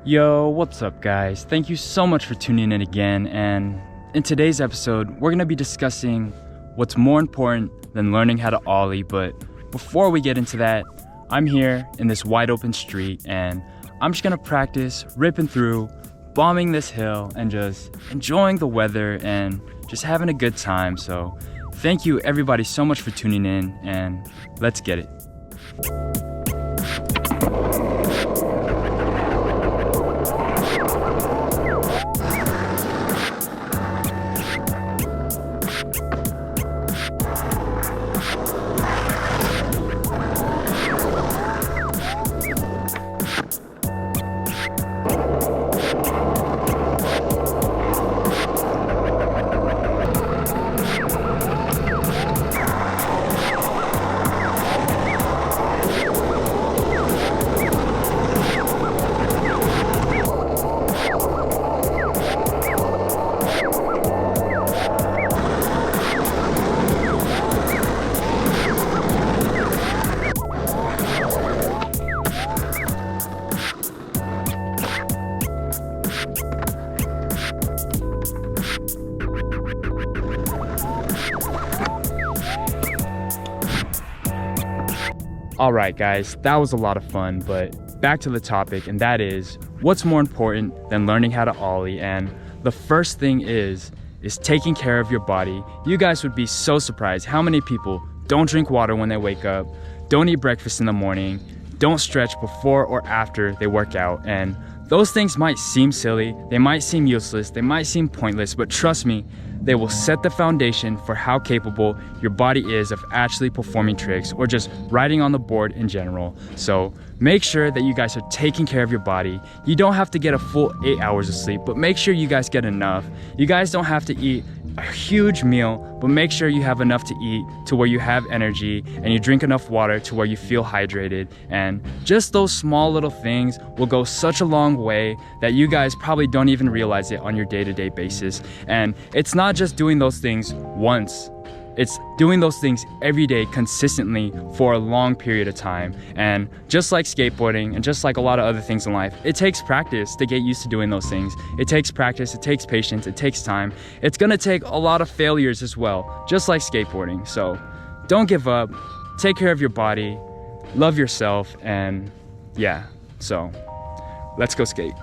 Yo, what's up guys? Thank you so much for tuning in again, and in today's episode, we're gonna be discussing what's more important than learning how to ollie. But before we get into that, I'm here in this wide open street and I'm just gonna practice ripping through, bombing this hill and just enjoying the weather and just having a good time. So thank you everybody so much for tuning in, and let's get it. Alright guys, that was a lot of fun, but back to the topic, and that is what's more important than learning how to ollie. And the first thing is taking care of your body. You guys would be so surprised how many people don't drink water when they wake up, don't eat breakfast in the morning, don't stretch before or after they work out. And those things might seem silly, they might seem useless, they might seem pointless, but trust me, they will set the foundation for how capable your body is of actually performing tricks or just riding on the board in general. So make sure that you guys are taking care of your body. You don't have to get a full 8 hours of sleep, but make sure you guys get enough. You guys don't have to eat a huge meal, but make sure you have enough to eat to where you have energy, and you drink enough water to where you feel hydrated. And just those small little things will go such a long way that you guys probably don't even realize it on your day-to-day basis. And it's not just doing those things once, it's doing those things every day consistently for a long period of time. And just like skateboarding and just like a lot of other things in life, it takes practice to get used to doing those things. It takes practice, it takes patience, it takes time. It's gonna take a lot of failures as well, just like skateboarding. So don't give up, take care of your body, love yourself, and yeah, so let's go skate.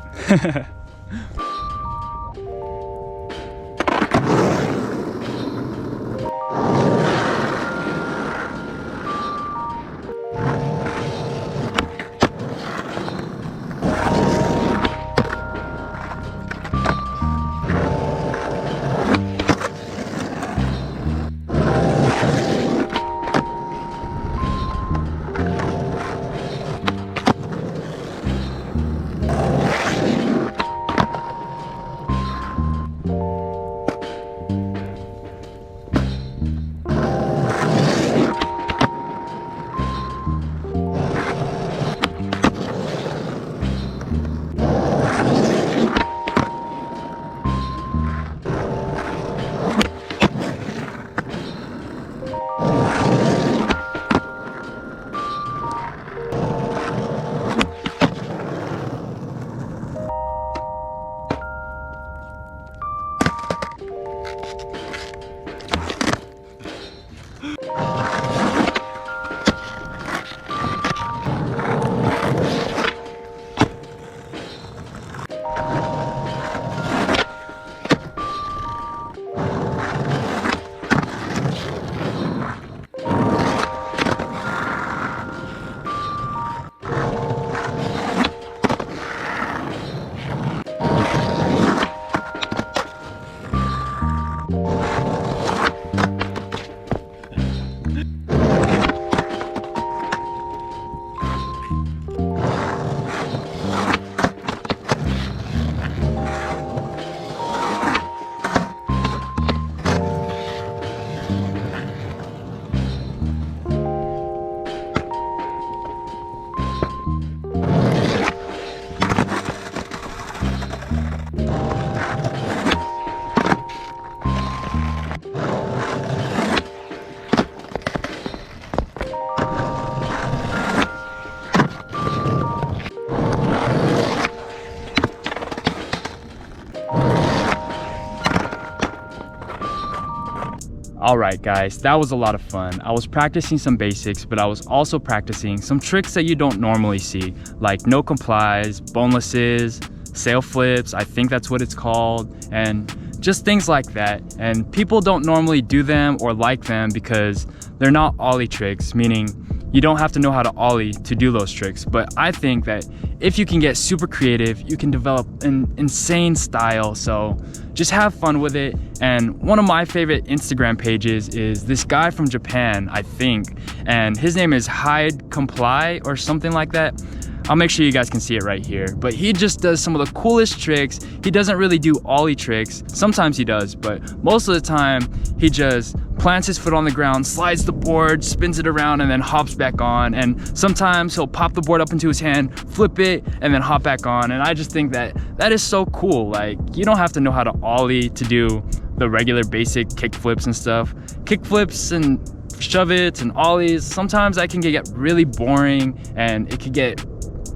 Alright guys, that was a lot of fun. I was practicing some basics, but I was also practicing some tricks that you don't normally see, like no complies, bonelesses, sail flips, I think that's what it's called, and just things like that. And people don't normally do them or like them because they're not ollie tricks, meaning you don't have to know how to ollie to do those tricks. But I think that if you can get super creative, you can develop an insane style. So just have fun with it. And one of my favorite Instagram pages is this guy from Japan, I think, and his name is Hide Comply or something like that. I'll make sure you guys can see it right here. But he just does some of the coolest tricks. He doesn't really do ollie tricks. Sometimes he does, but most of the time he just plants his foot on the ground, slides the board, spins it around, and then hops back on. And sometimes he'll pop the board up into his hand, flip it, and then hop back on. And I just think that that is so cool. Like, you don't have to know how to ollie to do the regular basic kick flips and stuff. Kick flips and shove it and ollies, sometimes that can get really boring and it could get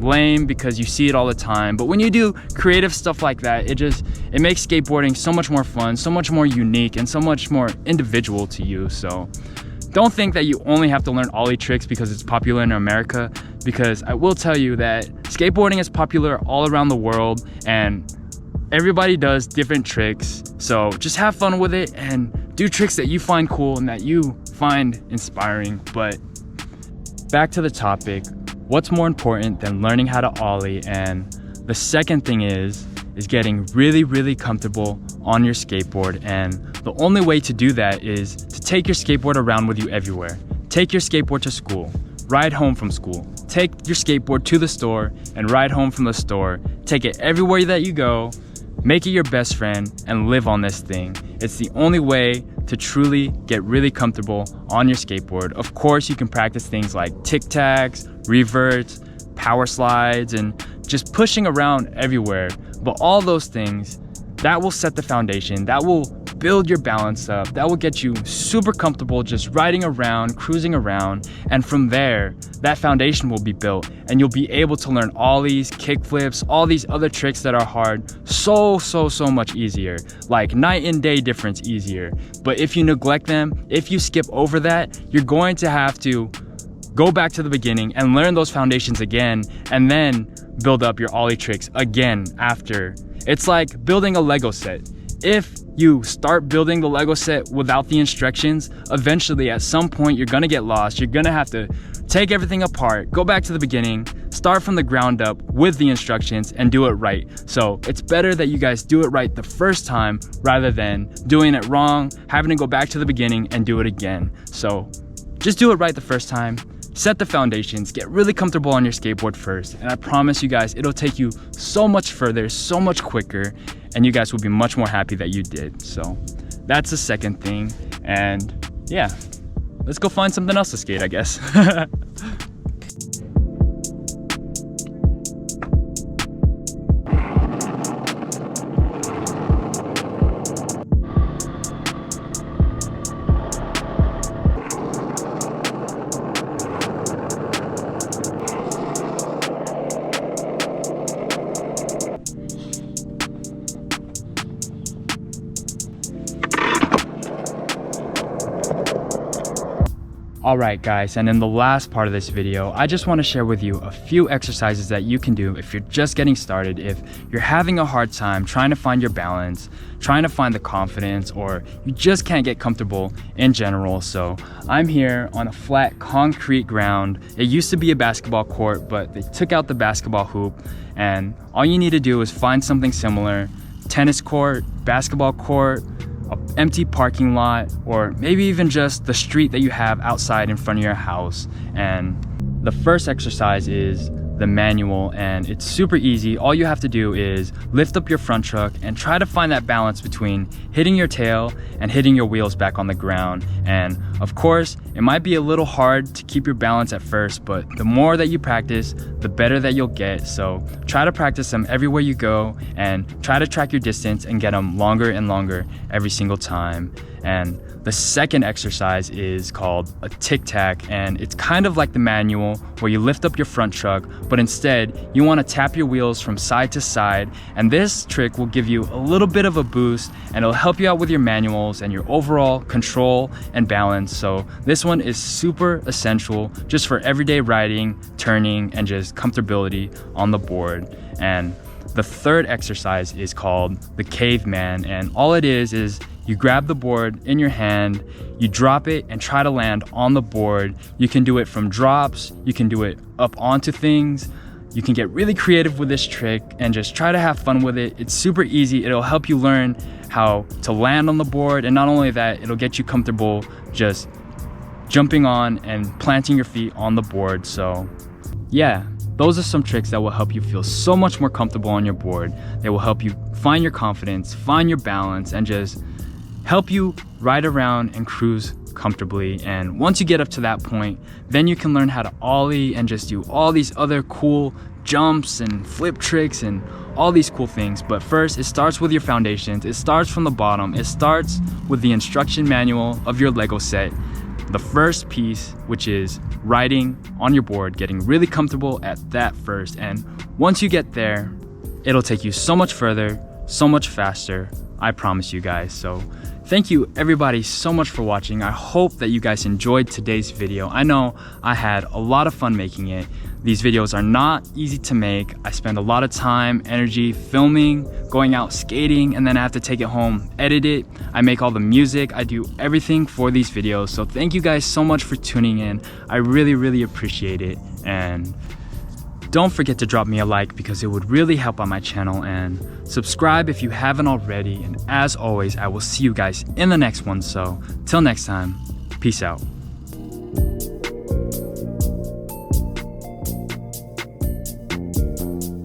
lame because you see it all the time. But when you do creative stuff like that, it makes skateboarding so much more fun, so much more unique, and so much more individual to you. So don't think that you only have to learn ollie tricks because it's popular in America, because I will tell you that skateboarding is popular all around the world and everybody does different tricks. So just have fun with it and do tricks that you find cool and that you find inspiring. But back to the topic, what's more important than learning how to ollie? And the second thing is getting really comfortable on your skateboard. And the only way to do that is to take your skateboard around with you everywhere. Take your skateboard to school, ride home from school, take your skateboard to the store and ride home from the store. Take it everywhere that you go, make it your best friend, and live on this thing. It's the only way to truly get really comfortable on your skateboard. Of course, you can practice things like tic-tacs, reverts, power slides, and just pushing around everywhere. But all those things, that will set the foundation, that will build your balance up, that will get you super comfortable just riding around, cruising around, and from there, that foundation will be built and you'll be able to learn ollies, kick flips, all these other tricks that are hard so much easier, like night and day difference easier. But if you neglect them, if you skip over that, you're going to have to go back to the beginning and learn those foundations again, and then build up your ollie tricks again after. It's like building a Lego set. If you start building the Lego set without the instructions, eventually at some point you're gonna get lost. You're gonna have to take everything apart, go back to the beginning, start from the ground up with the instructions and do it right. So it's better that you guys do it right the first time rather than doing it wrong, having to go back to the beginning and do it again. So just do it right the first time. Set the foundations, get really comfortable on your skateboard first, and I promise you guys, it'll take you so much further, so much quicker, and you guys will be much more happy that you did. So that's the second thing, and yeah, let's go find something else to skate, I guess. Alright guys, and in the last part of this video, I just want to share with you a few exercises that you can do if you're just getting started, if you're having a hard time trying to find your balance, trying to find the confidence, or you just can't get comfortable in general. So I'm here on a flat concrete ground. It used to be a basketball court, but they took out the basketball hoop, and all you need to do is find something similar: tennis court, basketball court, an empty parking lot, or maybe even just the street that you have outside in front of your house. And the first exercise is the manual, and it's super easy. All you have to do is lift up your front truck and try to find that balance between hitting your tail and hitting your wheels back on the ground. And Of course, it might be a little hard to keep your balance at first, but the more that you practice, the better that you'll get. So try to practice them everywhere you go and try to track your distance and get them longer and longer every single time. And the second exercise is called a tic-tac, and it's kind of like the manual where you lift up your front truck, but instead you want to tap your wheels from side to side, and this trick will give you a little bit of a boost and it'll help you out with your manuals and your overall control and balance. So this one is super essential just for everyday riding, turning, and just comfortability on the board. And the third exercise is called the caveman, and all it is you grab the board in your hand, you drop it and try to land on the board. You can do it from drops, you can do it up onto things. You can get really creative with this trick and just try to have fun with it. It's super easy. It'll help you learn how to land on the board, and not only that, it'll get you comfortable just jumping on and planting your feet on the board. So yeah, those are some tricks that will help you feel so much more comfortable on your board. They will help you find your confidence, find your balance, and just help you ride around and cruise comfortably. And once you get up to that point, then you can learn how to ollie and just do all these other cool jumps and flip tricks and all these cool things. But first, it starts with your foundations. It starts from the bottom. It starts with the instruction manual of your Lego set. The first piece, which is riding on your board, getting really comfortable at that first. And once you get there, it'll take you so much further, so much faster. I promise you guys. So thank you everybody so much for watching. I hope that you guys enjoyed today's video. I know I had a lot of fun making it. These videos are not easy to make. I spend a lot of time, energy filming, going out skating, and then I have to take it home, edit it. I make all the music. I do everything for these videos. So thank you guys so much for tuning in. I really, really appreciate it. And don't forget to drop me a like because it would really help on my channel, and subscribe if you haven't already. And as always, I will see you guys in the next one. So till next time, peace out.